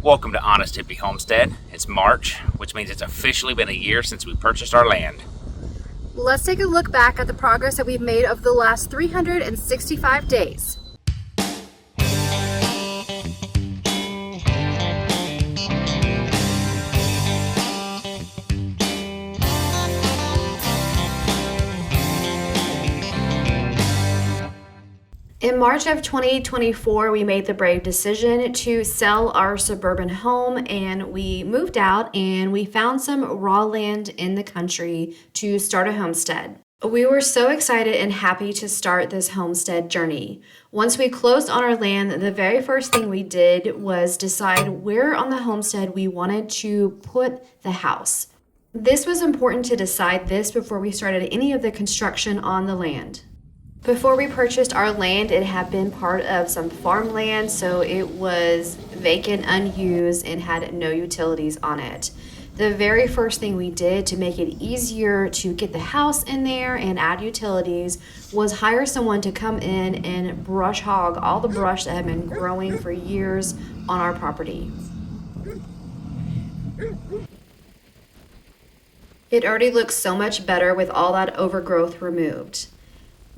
Welcome to Honest Hippie Homestead. It's March, which means it's officially been a year since we purchased our land. Let's take a look back at the progress that we've made over the last 365 days. In March of 2024, we made the brave decision to sell our suburban home, and we moved out and we found some raw land in the country to start a homestead. We were so excited and happy to start this homestead journey. Once we closed on our land, the very first thing we did was decide where on the homestead we wanted to put the house. This was important to decide this before we started any of the construction on the land. Before we purchased our land, it had been part of some farmland, so it was vacant, unused, and had no utilities on it. The very first thing we did to make it easier to get the house in there and add utilities was hire someone to come in and brush hog all the brush that had been growing for years on our property. It already looks so much better with all that overgrowth removed.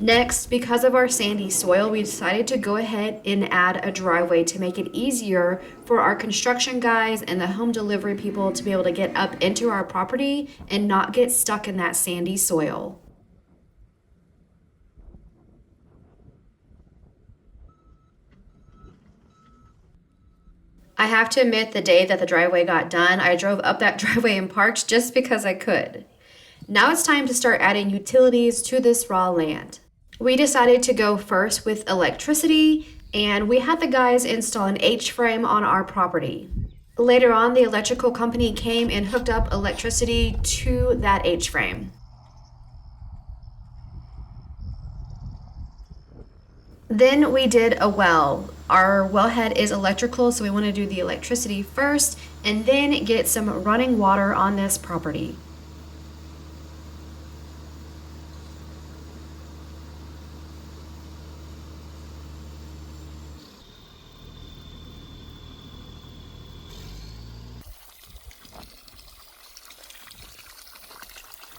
Next, because of our sandy soil, we decided to go ahead and add a driveway to make it easier for our construction guys and the home delivery people to be able to get up into our property and not get stuck in that sandy soil. I have to admit, the day that the driveway got done, I drove up that driveway and parked just because I could. Now it's time to start adding utilities to this raw land. We decided to go first with electricity, and we had the guys install an H-frame on our property. Later on, the electrical company came and hooked up electricity to that H-frame. Then we did a well. Our wellhead is electrical, so we want to do the electricity first and then get some running water on this property.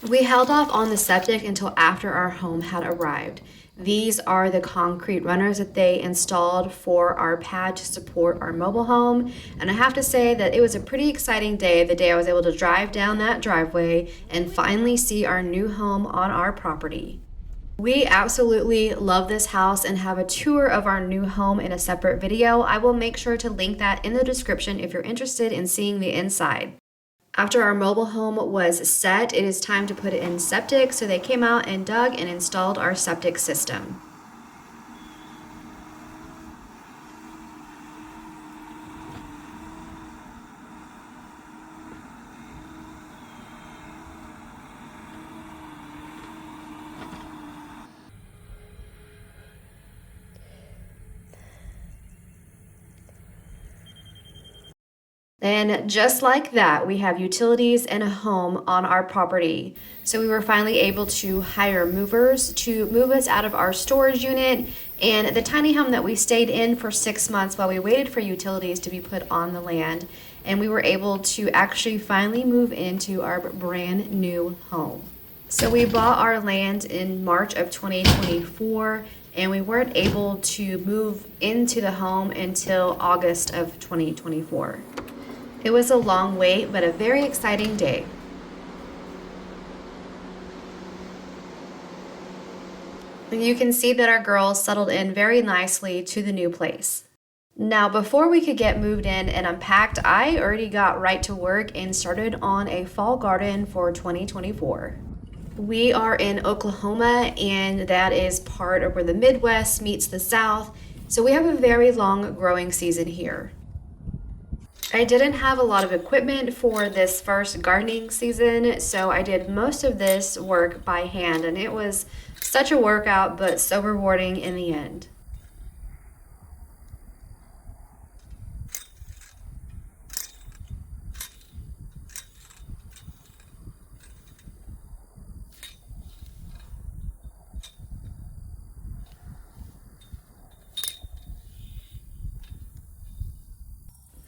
We held off on the septic until after our home had arrived. These are the concrete runners that they installed for our pad to support our mobile home. And I have to say that it was a pretty exciting day, the day I was able to drive down that driveway and finally see our new home on our property. We absolutely love this house and have a tour of our new home in a separate video. I will make sure to link that in the description if you're interested in seeing the inside. After our mobile home was set, it is time to put it in septic, so they came out and dug and installed our septic system. And just like that, we have utilities and a home on our property. So we were finally able to hire movers to move us out of our storage unit and the tiny home that we stayed in for 6 months while we waited for utilities to be put on the land. And we were able to actually finally move into our brand new home. So we bought our land in March of 2024, and we weren't able to move into the home until August of 2024. It was a long wait, but a very exciting day. And you can see that our girls settled in very nicely to the new place. Now, before we could get moved in and unpacked, I already got right to work and started on a fall garden for 2024. We are in Oklahoma, and that is part of where the Midwest meets the South, so we have a very long growing season here. I didn't have a lot of equipment for this first gardening season, so I did most of this work by hand, and it was such a workout, but so rewarding in the end.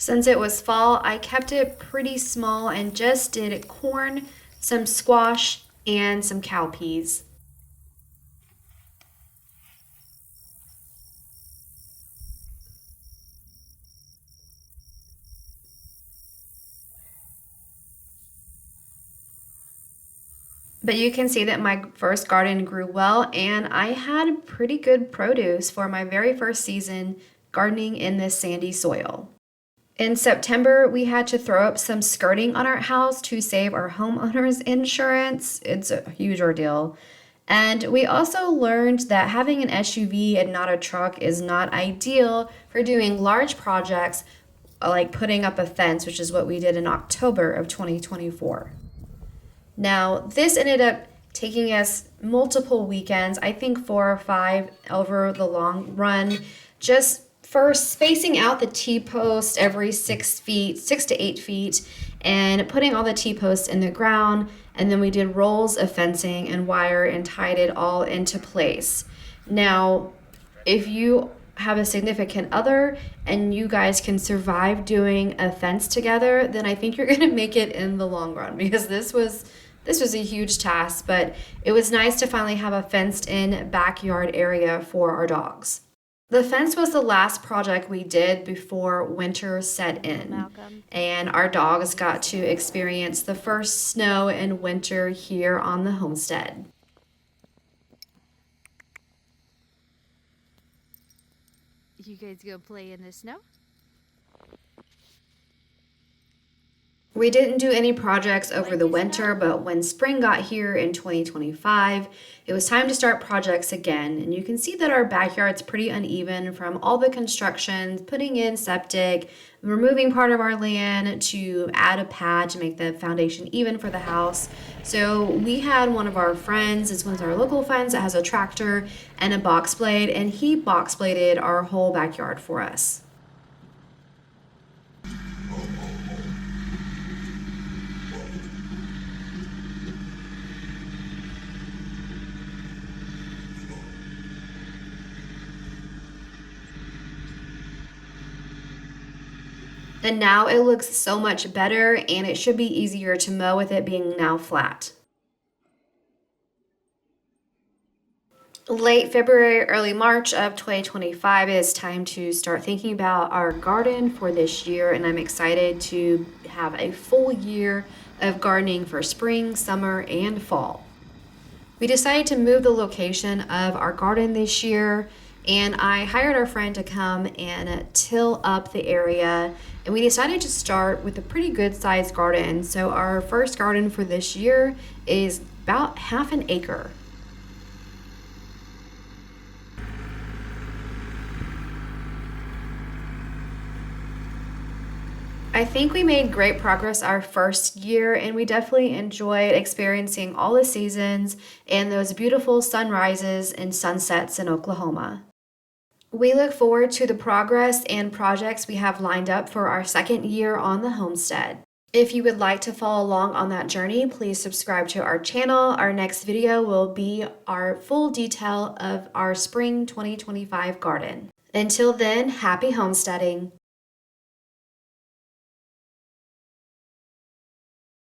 Since it was fall, I kept it pretty small and just did corn, some squash, and some cowpeas. But you can see that my first garden grew well, and I had pretty good produce for my very first season gardening in this sandy soil. In September, we had to throw up some skirting on our house to save our homeowner's insurance. It's a huge ordeal. And we also learned that having an SUV and not a truck is not ideal for doing large projects like putting up a fence, which is what we did in October of 2024. Now, this ended up taking us multiple weekends, I think 4 or 5 over the long run, just for spacing out the T-post every 6 feet, 6 to 8 feet, and putting all the T-posts in the ground. And then we did rolls of fencing and wire and tied it all into place. Now, if you have a significant other and you guys can survive doing a fence together, then I think you're going to make it in the long run, because this was a huge task, but it was nice to finally have a fenced in backyard area for our dogs. The fence was the last project we did before winter set in. Malcolm. And our dogs got to experience the first snow and winter here on the homestead. You guys go play in the snow? We didn't do any projects over the winter, but when spring got here in 2025, it was time to start projects again. And you can see that our backyard's pretty uneven from all the construction, putting in septic, removing part of our land to add a pad to make the foundation even for the house. So we had one of our friends, it's one of our local friends that has a tractor and a box blade, and he box bladed our whole backyard for us. And now it looks so much better, and it should be easier to mow with it being now flat. Late February, early March of 2025, it is time to start thinking about our garden for this year, and I'm excited to have a full year of gardening for spring, summer, and fall. We decided to move the location of our garden this year, and I hired our friend to come and till up the area, and we decided to start with a pretty good sized garden. So our first garden for this year is about half an acre. I think we made great progress our first year, and we definitely enjoyed experiencing all the seasons and those beautiful sunrises and sunsets in Oklahoma. We look forward to the progress and projects we have lined up for our second year on the homestead. If you would like to follow along on that journey, please subscribe to our channel. Our next video will be our full detail of our spring 2025 garden. Until then, happy homesteading.